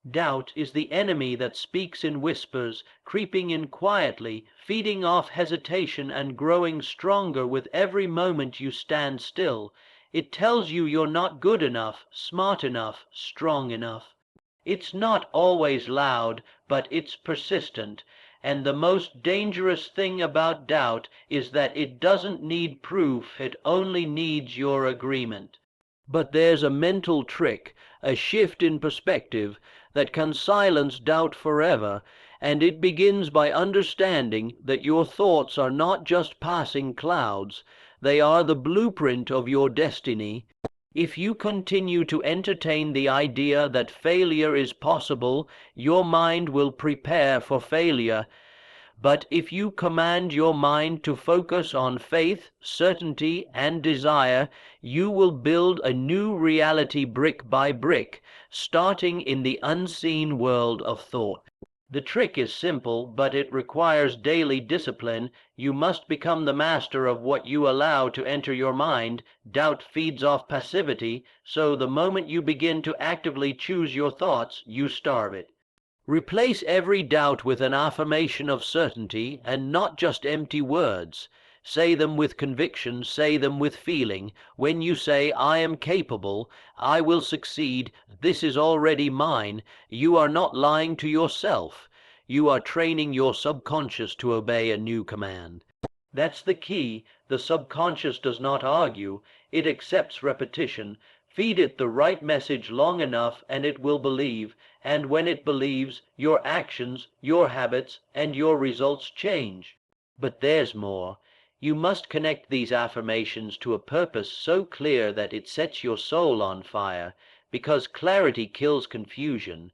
Doubt is the enemy that speaks in whispers, creeping in quietly, feeding off hesitation and growing stronger with every moment you stand still. It tells you you're not good enough, smart enough, strong enough. It's not always loud, but it's persistent, and the most dangerous thing about doubt is that it doesn't need proof, it only needs your agreement. But there's a mental trick, a shift in perspective, that can silence doubt forever, and it begins by understanding that your thoughts are not just passing clouds, they are the blueprint of your destiny. If you continue to entertain the idea that failure is possible, your mind will prepare for failure. But if you command your mind to focus on faith, certainty, and desire, you will build a new reality brick by brick, starting in the unseen world of thought. The trick is simple, but it requires daily discipline. You must become the master of what you allow to enter your mind. Doubt feeds off passivity, so the moment you begin to actively choose your thoughts, you starve it. Replace every doubt with an affirmation of certainty, and not just empty words. Say them with conviction, say them with feeling. When you say, "I am capable, I will succeed, this is already mine," you are not lying to yourself. You are training your subconscious to obey a new command. That's the key. The subconscious does not argue, it accepts repetition. Feed it the right message long enough and it will believe, and when it believes, your actions, your habits, and your results change. But there's more. You must connect these affirmations to a purpose so clear that it sets your soul on fire, because clarity kills confusion.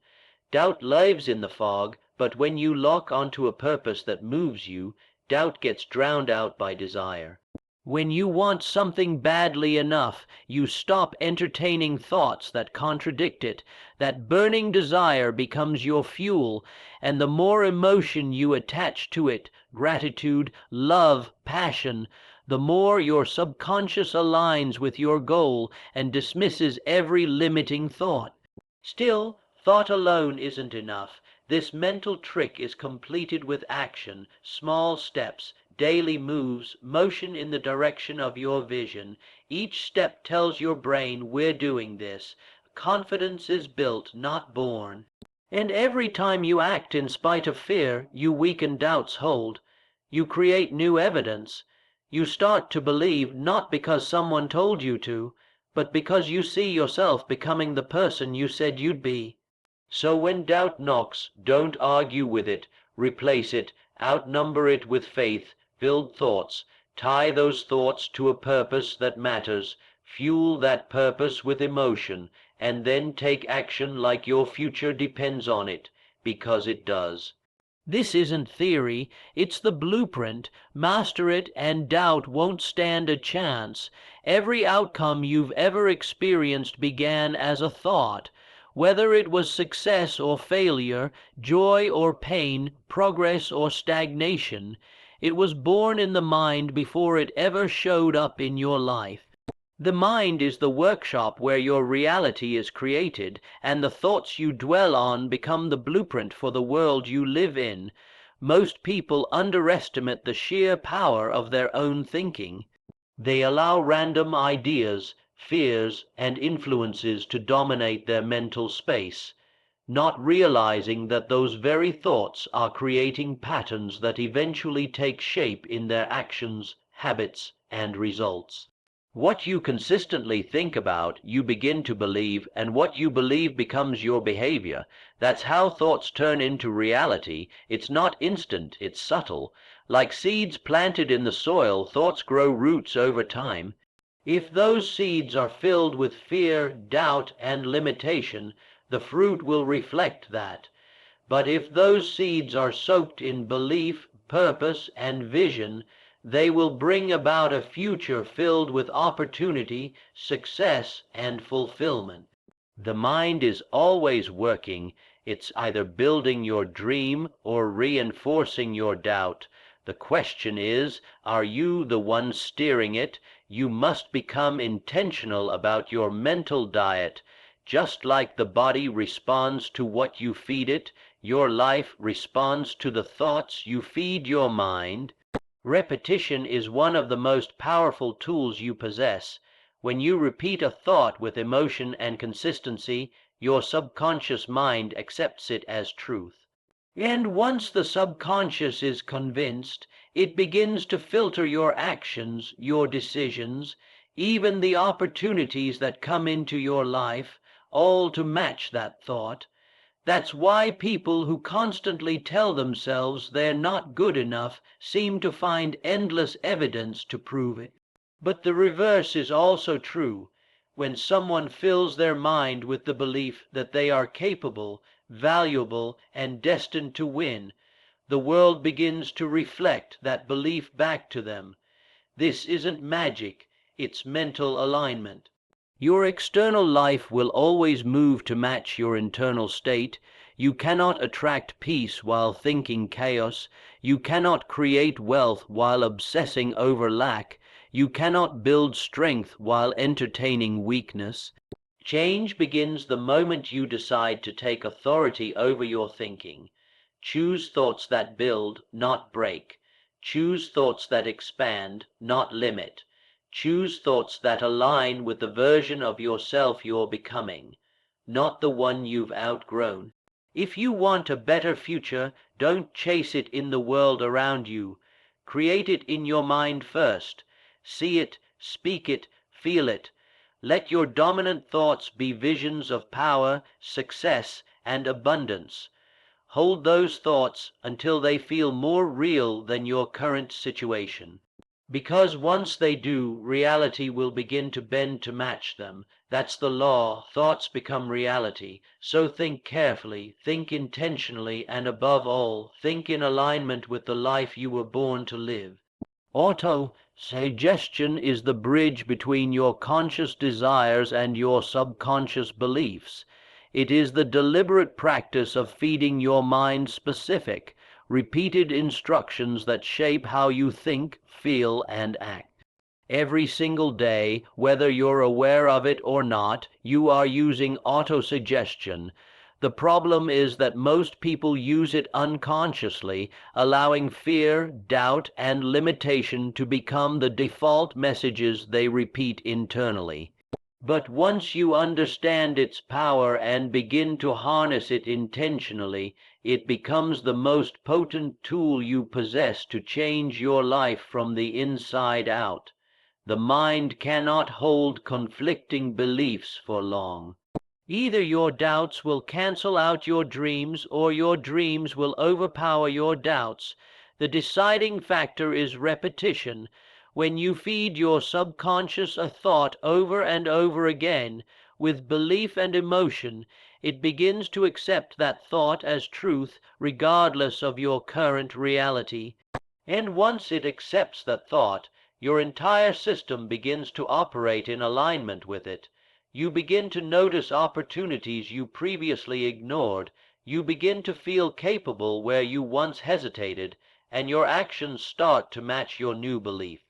Doubt lives in the fog, but when you lock onto a purpose that moves you, doubt gets drowned out by desire. When you want something badly enough, you stop entertaining thoughts that contradict it. That burning desire becomes your fuel, and the more emotion you attach to it, gratitude, love, passion, the more your subconscious aligns with your goal and dismisses every limiting thought. Still, thought alone isn't enough. This mental trick is completed with action, small steps, daily moves, motion in the direction of your vision. Each step tells your brain, "We're doing this." Confidence is built, not born. And every time you act in spite of fear, you weaken doubt's hold. You create new evidence. You start to believe not because someone told you to, but because you see yourself becoming the person you said you'd be. So when doubt knocks, don't argue with it. Replace it, outnumber it with faith-filled thoughts. Tie those thoughts to a purpose that matters. Fuel that purpose with emotion, and then take action like your future depends on it, because it does. This isn't theory, it's the blueprint. Master it and doubt won't stand a chance. Every outcome you've ever experienced began as a thought. Whether it was success or failure, joy or pain, progress or stagnation, it was born in the mind before it ever showed up in your life. The mind is the workshop where your reality is created, and the thoughts you dwell on become the blueprint for the world you live in. Most people underestimate the sheer power of their own thinking. They allow random ideas, fears, and influences to dominate their mental space, not realizing that those very thoughts are creating patterns that eventually take shape in their actions, habits, and results. What you consistently think about, you begin to believe, and what you believe becomes your behavior. That's how thoughts turn into reality. It's not instant, it's subtle. Like seeds planted in the soil, thoughts grow roots over time. If those seeds are filled with fear, doubt, and limitation, the fruit will reflect that. But if those seeds are soaked in belief, purpose, and vision, they will bring about a future filled with opportunity, success, and fulfillment. The mind is always working. It's either building your dream or reinforcing your doubt. The question is, are you the one steering it? You must become intentional about your mental diet. Just like the body responds to what you feed it, your life responds to the thoughts you feed your mind. Repetition is one of the most powerful tools you possess. When you repeat a thought with emotion and consistency, your subconscious mind accepts it as truth. And once the subconscious is convinced, it begins to filter your actions, your decisions, even the opportunities that come into your life, all to match that thought. That's why people who constantly tell themselves they're not good enough seem to find endless evidence to prove it. But the reverse is also true. When someone fills their mind with the belief that they are capable, valuable, and destined to win, the world begins to reflect that belief back to them. This isn't magic, it's mental alignment. Your external life will always move to match your internal state. You cannot attract peace while thinking chaos. You cannot create wealth while obsessing over lack. You cannot build strength while entertaining weakness. Change begins the moment you decide to take authority over your thinking. Choose thoughts that build, not break. Choose thoughts that expand, not limit. Choose thoughts that align with the version of yourself you're becoming, not the one you've outgrown. If you want a better future, don't chase it in the world around you. Create it in your mind first. See it, speak it, feel it. Let your dominant thoughts be visions of power, success, and abundance. Hold those thoughts until they feel more real than your current situation. Because once they do, reality will begin to bend to match them. That's the law. Thoughts become reality. So think carefully, think intentionally, and above all, think in alignment with the life you were born to live. Auto-suggestion is the bridge between your conscious desires and your subconscious beliefs. It is the deliberate practice of feeding your mind specific, repeated instructions that shape how you think, feel, and act. Every single day, whether you're aware of it or not, you are using autosuggestion. The problem is that most people use it unconsciously, allowing fear, doubt, and limitation to become the default messages they repeat internally. But once you understand its power and begin to harness it intentionally, it becomes the most potent tool you possess to change your life from the inside out. The mind cannot hold conflicting beliefs for long. Either your doubts will cancel out your dreams, or your dreams will overpower your doubts. The deciding factor is repetition. When you feed your subconscious a thought over and over again, with belief and emotion, it begins to accept that thought as truth, regardless of your current reality. And once it accepts that thought, your entire system begins to operate in alignment with it. You begin to notice opportunities you previously ignored. You begin to feel capable where you once hesitated, and your actions start to match your new belief.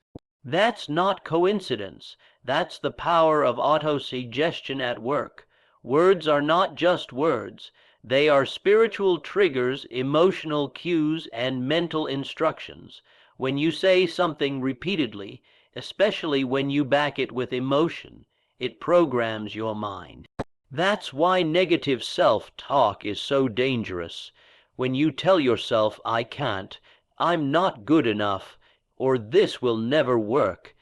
That's not coincidence. That's the power of autosuggestion at work. Words are not just words. They are spiritual triggers, emotional cues, and mental instructions. When you say something repeatedly, especially when you back it with emotion, it programs your mind. That's why negative self-talk is so dangerous. When you tell yourself, I can't, I'm not good enough, or this will never work,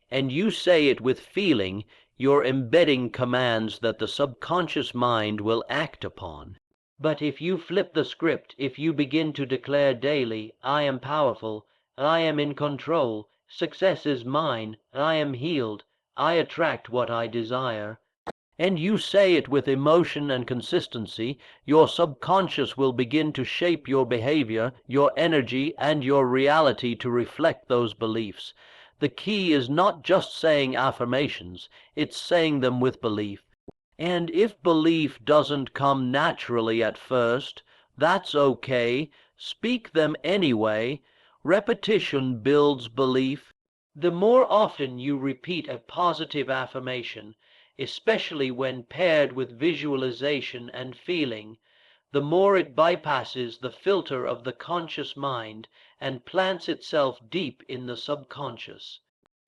and you say it with feeling, you're embedding commands that the subconscious mind will act upon. But if you flip the script, if you begin to declare daily, I am powerful, I am in control, success is mine, I am healed, I attract what I desire, and you say it with emotion and consistency, your subconscious will begin to shape your behavior, your energy, and your reality to reflect those beliefs. The key is not just saying affirmations, it's saying them with belief. And if belief doesn't come naturally at first, that's okay. Speak them anyway. Repetition builds belief. The more often you repeat a positive affirmation, especially when paired with visualization and feeling, the more it bypasses the filter of the conscious mind and plants itself deep in the subconscious.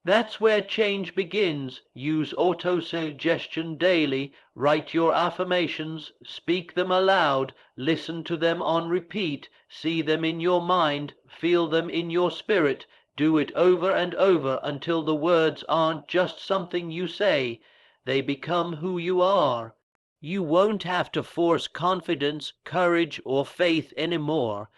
That's where change begins. Use auto-suggestion daily, write your affirmations, speak them aloud, listen to them on repeat, see them in your mind, feel them in your spirit, do it over and over until the words aren't just something you say, they become who you are. You won't have to force confidence, courage, or faith anymore.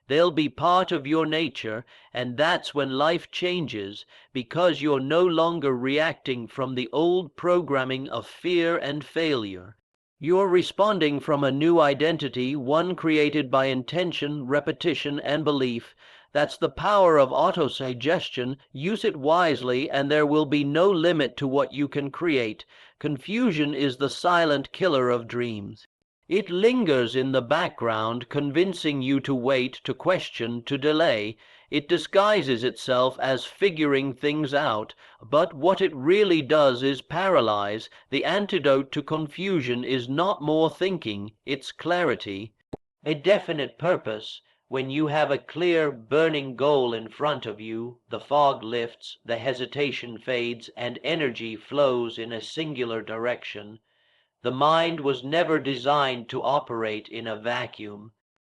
They'll be part of your nature, and that's when life changes, because you're no longer reacting from the old programming of fear and failure. You're responding from a new identity, one created by intention, repetition, and belief. That's the power of autosuggestion. Use it wisely, and there will be no limit to what you can create. Confusion is the silent killer of dreams. It lingers in the background, convincing you to wait, to question, to delay. It disguises itself as figuring things out, but what it really does is paralyze. The antidote to confusion is not more thinking, it's clarity. A definite purpose. When you have a clear, burning goal in front of you, the fog lifts, the hesitation fades, and energy flows in a singular direction. The mind was never designed to operate in a vacuum.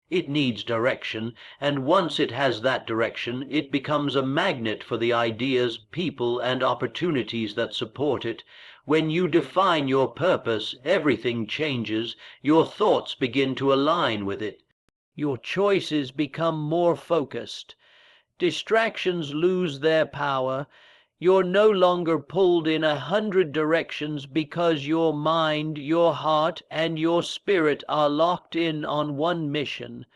It needs direction, and once it has that direction, it becomes a magnet for the ideas, people, and opportunities that support it. When you define your purpose, everything changes. Your thoughts begin to align with it. Your choices become more focused. Distractions lose their power. You're no longer pulled in 100 directions because your mind, your heart, and your spirit are locked in on one mission.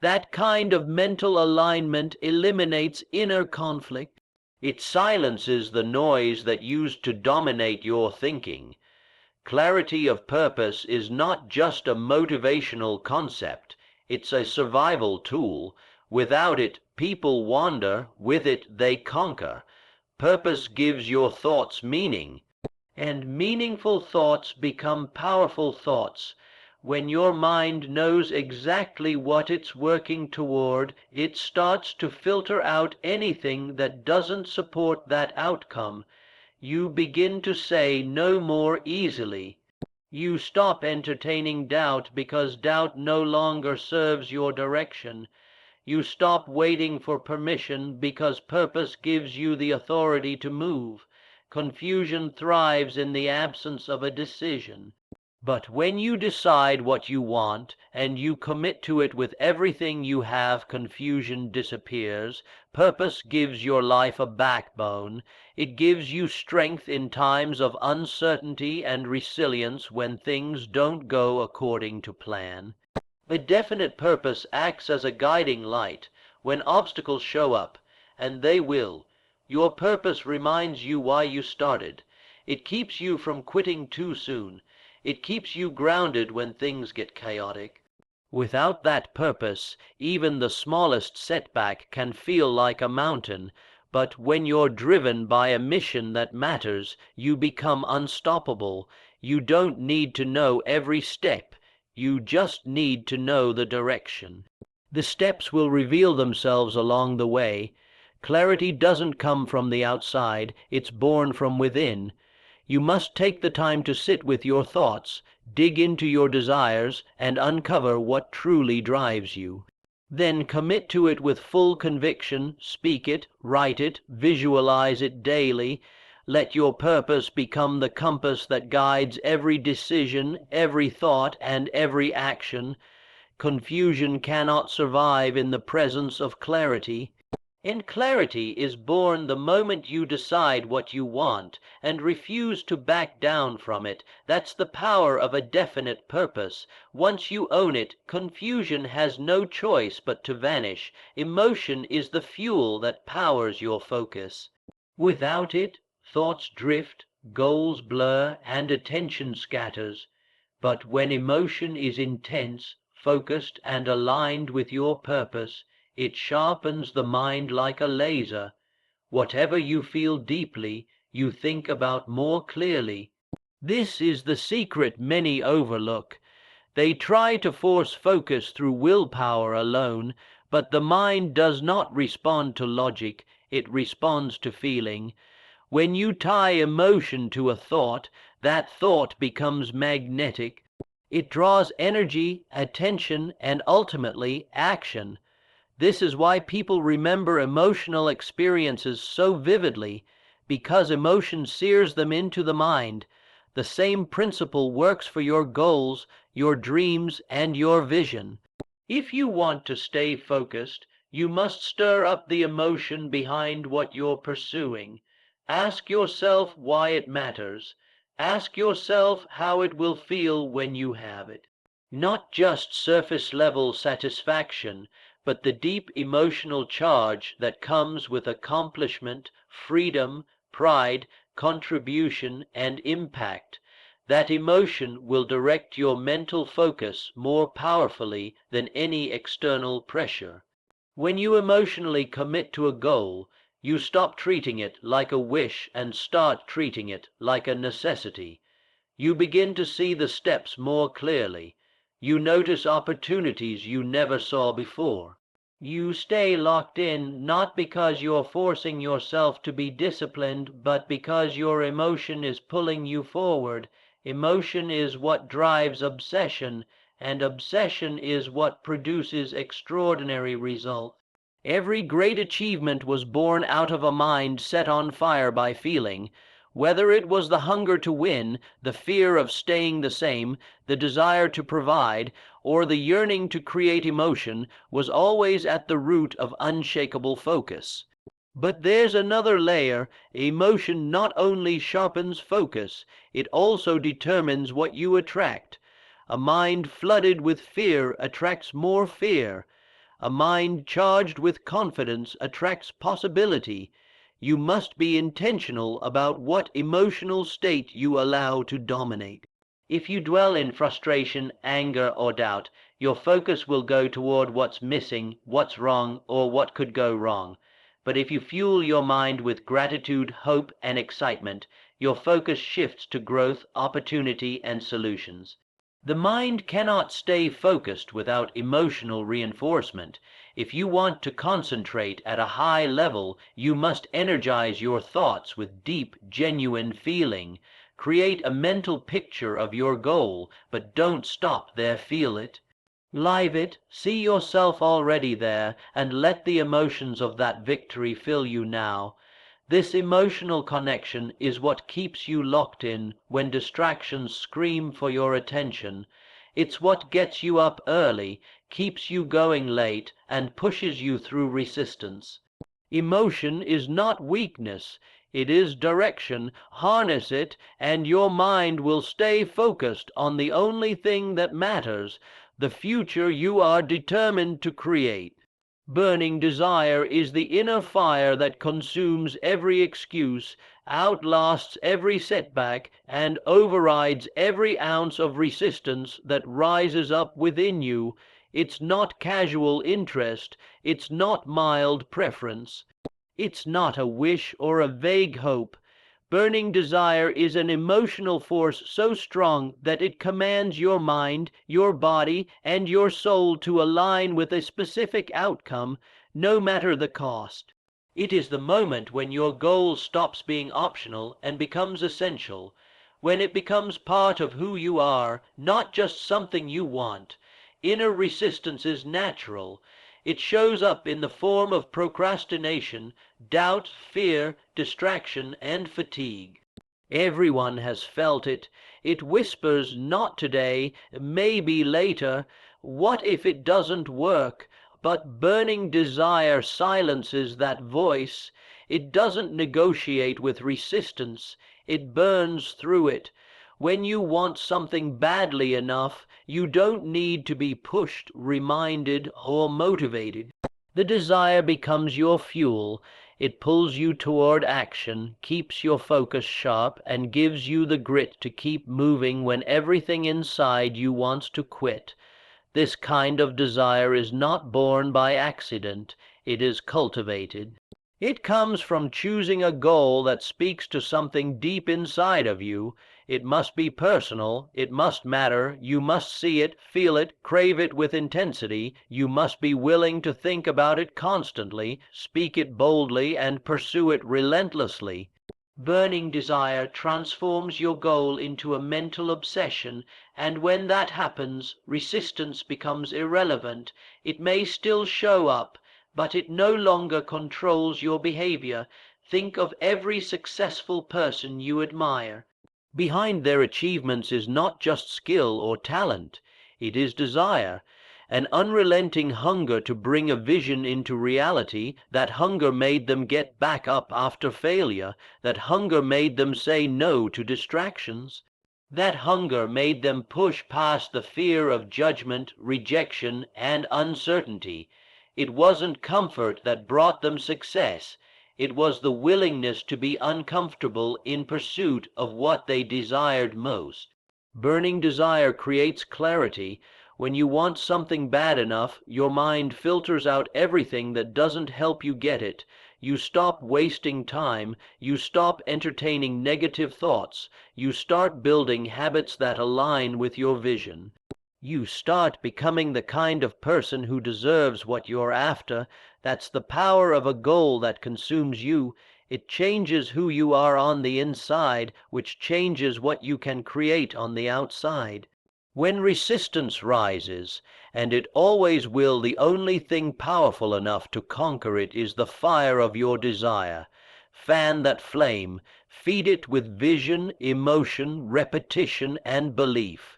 That kind of mental alignment eliminates inner conflict. It silences the noise that used to dominate your thinking. Clarity of purpose is not just a motivational concept, it's a survival tool. Without it, people wander, with it, they conquer. Purpose gives your thoughts meaning, and meaningful thoughts become powerful thoughts. When your mind knows exactly what it's working toward, it starts to filter out anything that doesn't support that outcome. You begin to say no more easily. You stop entertaining doubt because doubt no longer serves your direction. You stop waiting for permission because purpose gives you the authority to move. Confusion thrives in the absence of a decision. But when you decide what you want and you commit to it with everything you have, confusion disappears. Purpose gives your life a backbone. It gives you strength in times of uncertainty and resilience when things don't go according to plan. A definite purpose acts as a guiding light. When obstacles show up, and they will, your purpose reminds you why you started. It keeps you from quitting too soon. It keeps you grounded when things get chaotic. Without that purpose, even the smallest setback can feel like a mountain. But when you're driven by a mission that matters, you become unstoppable. You don't need to know every step. You just need to know the direction. The steps will reveal themselves along the way. Clarity doesn't come from the outside, it's born from within. You must take the time to sit with your thoughts, dig into your desires, and uncover what truly drives you. Then commit to it with full conviction, speak it, write it, visualize it daily. Let your purpose become the compass that guides every decision, every thought, and every action. Confusion cannot survive in the presence of clarity. And clarity is born the moment you decide what you want and refuse to back down from it. That's the power of a definite purpose. Once you own it, confusion has no choice but to vanish. Emotion is the fuel that powers your focus. Without it, thoughts drift, goals blur, and attention scatters. But when emotion is intense, focused, and aligned with your purpose, it sharpens the mind like a laser. Whatever you feel deeply, you think about more clearly. This is the secret many overlook. They try to force focus through willpower alone, but the mind does not respond to logic, it responds to feeling. When you tie emotion to a thought, that thought becomes magnetic. It draws energy, attention, and ultimately action. This is why people remember emotional experiences so vividly, because emotion sears them into the mind. The same principle works for your goals, your dreams, and your vision. If you want to stay focused, you must stir up the emotion behind what you're pursuing. Ask yourself why it matters. Ask yourself how it will feel when you have it. Not just surface level satisfaction, but the deep emotional charge that comes with accomplishment, freedom, pride, contribution, and impact. That emotion will direct your mental focus more powerfully than any external pressure. When you emotionally commit to a goal, you stop treating it like a wish and start treating it like a necessity. You begin to see the steps more clearly. You notice opportunities you never saw before. You stay locked in not because you're forcing yourself to be disciplined, but because your emotion is pulling you forward. Emotion is what drives obsession, and obsession is what produces extraordinary results. Every great achievement was born out of a mind set on fire by feeling. Whether it was the hunger to win, the fear of staying the same, the desire to provide, or the yearning to create emotion, was always at the root of unshakable focus. But there's another layer. Emotion not only sharpens focus, it also determines what you attract. A mind flooded with fear attracts more fear. A mind charged with confidence attracts possibility. You must be intentional about what emotional state you allow to dominate. If you dwell in frustration, anger, or doubt, your focus will go toward what's missing, what's wrong, or what could go wrong. But if you fuel your mind with gratitude, hope, and excitement, your focus shifts to growth, opportunity, and solutions. The mind cannot stay focused without emotional reinforcement. If you want to concentrate at a high level, you must energize your thoughts with deep, genuine feeling. Create a mental picture of your goal, but don't stop there. Feel it. Live it, see yourself already there, and let the emotions of that victory fill you now. This emotional connection is what keeps you locked in when distractions scream for your attention. It's what gets you up early, keeps you going late, and pushes you through resistance. Emotion is not weakness, it is direction. Harness it, and your mind will stay focused on the only thing that matters, the future you are determined to create. Burning desire is the inner fire that consumes every excuse, outlasts every setback, and overrides every ounce of resistance that rises up within you. It's not casual interest, it's not mild preference, it's not a wish or a vague hope. Burning desire is an emotional force so strong that it commands your mind, your body, and your soul to align with a specific outcome, no matter the cost. It is the moment when your goal stops being optional and becomes essential, when it becomes part of who you are, not just something you want. Inner resistance is natural. It shows up in the form of procrastination, doubt, fear, distraction, and fatigue. Everyone has felt it. It whispers, not today, maybe later, what if it doesn't work? But burning desire silences that voice. It doesn't negotiate with resistance, it burns through it. When you want something badly enough, you don't need to be pushed, reminded, or motivated. The desire becomes your fuel. It pulls you toward action, keeps your focus sharp, and gives you the grit to keep moving when everything inside you wants to quit. This kind of desire is not born by accident, it is cultivated. It comes from choosing a goal that speaks to something deep inside of you. It must be personal. It must matter. You must see it, feel it, crave it with intensity. You must be willing to think about it constantly, speak it boldly, and pursue it relentlessly. Burning desire transforms your goal into a mental obsession, and when that happens, resistance becomes irrelevant. It may still show up, but it no longer controls your behavior. Think of every successful person you admire. Behind their achievements is not just skill or talent, it is desire, an unrelenting hunger to bring a vision into reality. That hunger made them get back up after failure. That hunger made them say no to distractions. That hunger made them push past the fear of judgment, rejection, and uncertainty. It wasn't comfort that brought them success. It was the willingness to be uncomfortable in pursuit of what they desired most. Burning desire creates clarity. When you want something bad enough, your mind filters out everything that doesn't help you get it. You stop wasting time. You stop entertaining negative thoughts. You start building habits that align with your vision. You start becoming the kind of person who deserves what you're after. That's the power of a goal that consumes you. It changes who you are on the inside, which changes what you can create on the outside. When resistance rises, and it always will, the only thing powerful enough to conquer it is the fire of your desire. Fan that flame. Feed it with vision, emotion, repetition, and belief.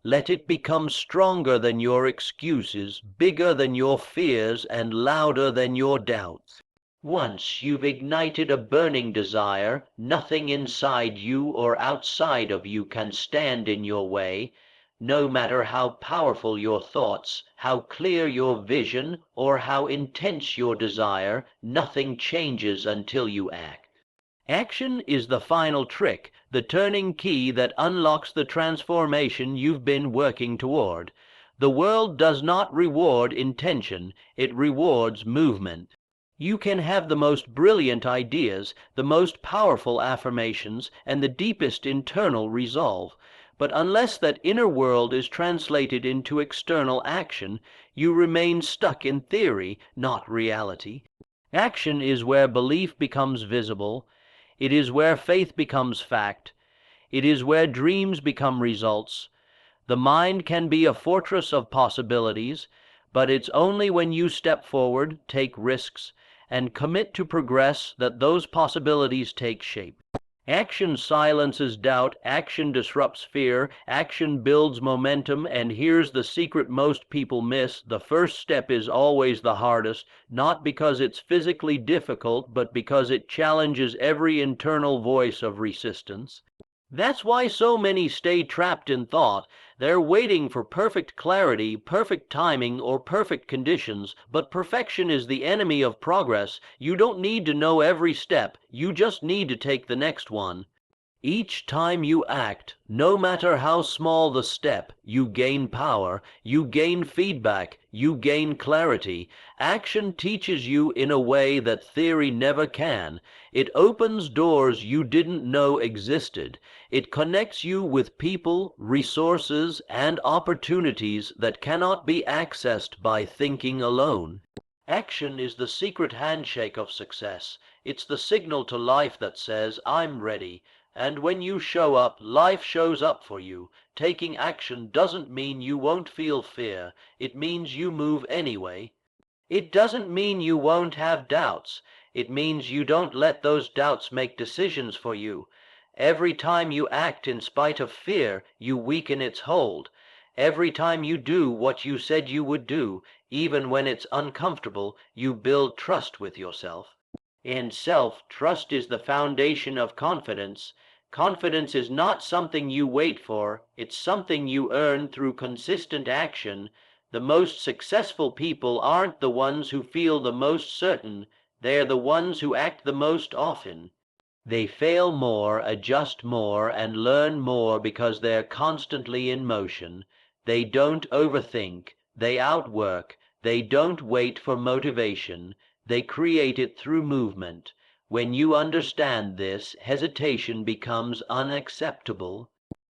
Let it become stronger than your excuses, bigger than your fears, and louder than your doubts. Once you've ignited a burning desire, nothing inside you or outside of you can stand in your way. No matter how powerful your thoughts, how clear your vision, or how intense your desire, nothing changes until you act. Action is the final trick, the turning key that unlocks the transformation you've been working toward. The world does not reward intention, it rewards movement. You can have the most brilliant ideas, the most powerful affirmations, and the deepest internal resolve. But unless that inner world is translated into external action, you remain stuck in theory, not reality. Action is where belief becomes visible. It is where faith becomes fact. It is where dreams become results. The mind can be a fortress of possibilities, but it's only when you step forward, take risks, and commit to progress that those possibilities take shape. Action silences doubt, action disrupts fear, action builds momentum, and here's the secret most people miss. The first step is always the hardest, not because it's physically difficult, but because it challenges every internal voice of resistance. That's why so many stay trapped in thought. They're waiting for perfect clarity, perfect timing, or perfect conditions, but perfection is the enemy of progress. You don't need to know every step, you just need to take the next one. Each time you act, no matter how small the step, you gain power, you gain feedback, you gain clarity. Action teaches you in a way that theory never can. It opens doors you didn't know existed. It connects you with people, resources, and opportunities that cannot be accessed by thinking alone. Action is the secret handshake of success. It's the signal to life that says, I'm ready. And when you show up, life shows up for you. Taking action doesn't mean you won't feel fear. It means you move anyway. It doesn't mean you won't have doubts. It means you don't let those doubts make decisions for you. Every time you act in spite of fear, you weaken its hold. Every time you do what you said you would do, even when it's uncomfortable, you build trust with yourself. In self, trust is the foundation of confidence. Confidence is not something you wait for, it's something you earn through consistent action. The most successful people aren't the ones who feel the most certain, they're the ones who act the most often. They fail more, adjust more, and learn more because they're constantly in motion. They don't overthink, they outwork, they don't wait for motivation, they create it through movement. When you understand this, hesitation becomes unacceptable.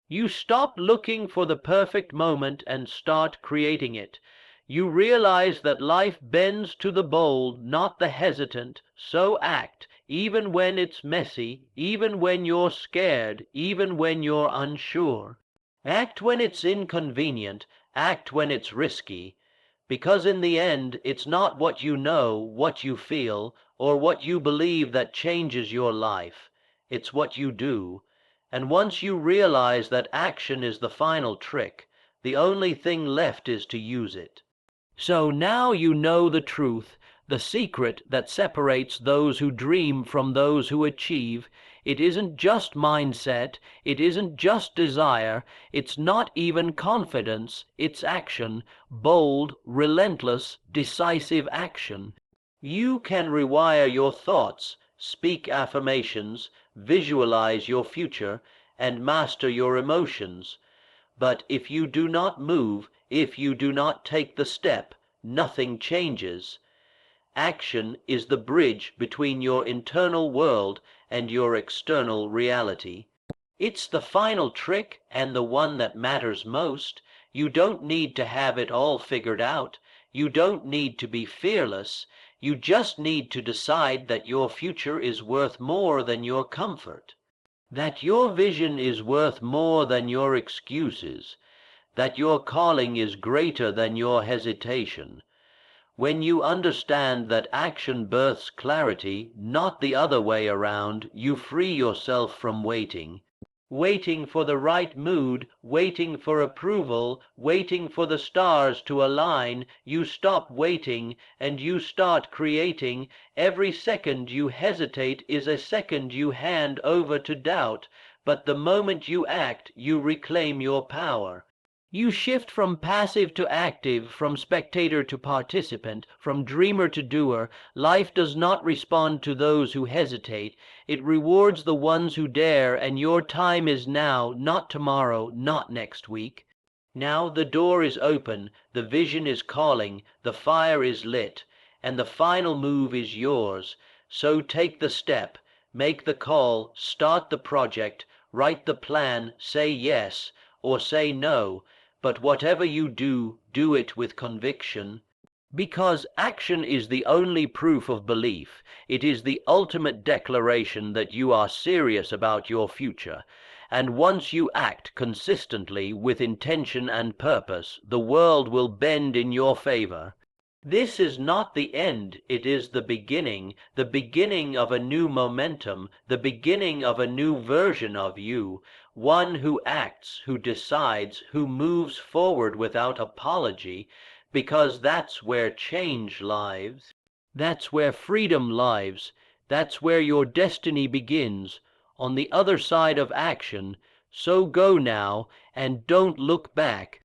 You stop looking for the perfect moment and start creating it. You realize that life bends to the bold, not the hesitant. So act, even when it's messy, even when you're scared, even when you're unsure. Act when it's inconvenient, act when it's risky, because in the end, it's not what you know, what you feel, or what you believe that changes your life. It's what you do. And once you realize that action is the final trick, the only thing left is to use it. So now you know the truth, the secret that separates those who dream from those who achieve. It isn't just mindset, it isn't just desire, it's not even confidence, it's action, bold, relentless, decisive action. You can rewire your thoughts, speak affirmations, visualize your future, and master your emotions. But if you do not move, if you do not take the step, nothing changes. Action is the bridge between your internal world and your external reality. It's the final trick and the one that matters most. You don't need to have it all figured out. You don't need to be fearless. You just need to decide that your future is worth more than your comfort. That your vision is worth more than your excuses, that your calling is greater than your hesitation. When you understand that action births clarity, not the other way around, you free yourself from waiting. Waiting for the right mood, waiting for approval, waiting for the stars to align. You stop waiting and you start creating. Every second you hesitate is a second you hand over to doubt, but the moment you act, you reclaim your power. You shift from passive to active, from spectator to participant, from dreamer to doer. Life does not respond to those who hesitate. It rewards the ones who dare, and your time is now, not tomorrow, not next week. Now the door is open, the vision is calling, the fire is lit, and the final move is yours. So take the step, make the call, start the project, write the plan, say yes, or say no. But whatever you do, do it with conviction. Because action is the only proof of belief. It is the ultimate declaration that you are serious about your future. And once you act consistently with intention and purpose, the world will bend in your favor. This is not the end, it is the beginning of a new momentum, the beginning of a new version of you, one who acts, who decides, who moves forward without apology, because that's where change lives. That's where freedom lives. That's where your destiny begins, on the other side of action. So go now, and don't look back.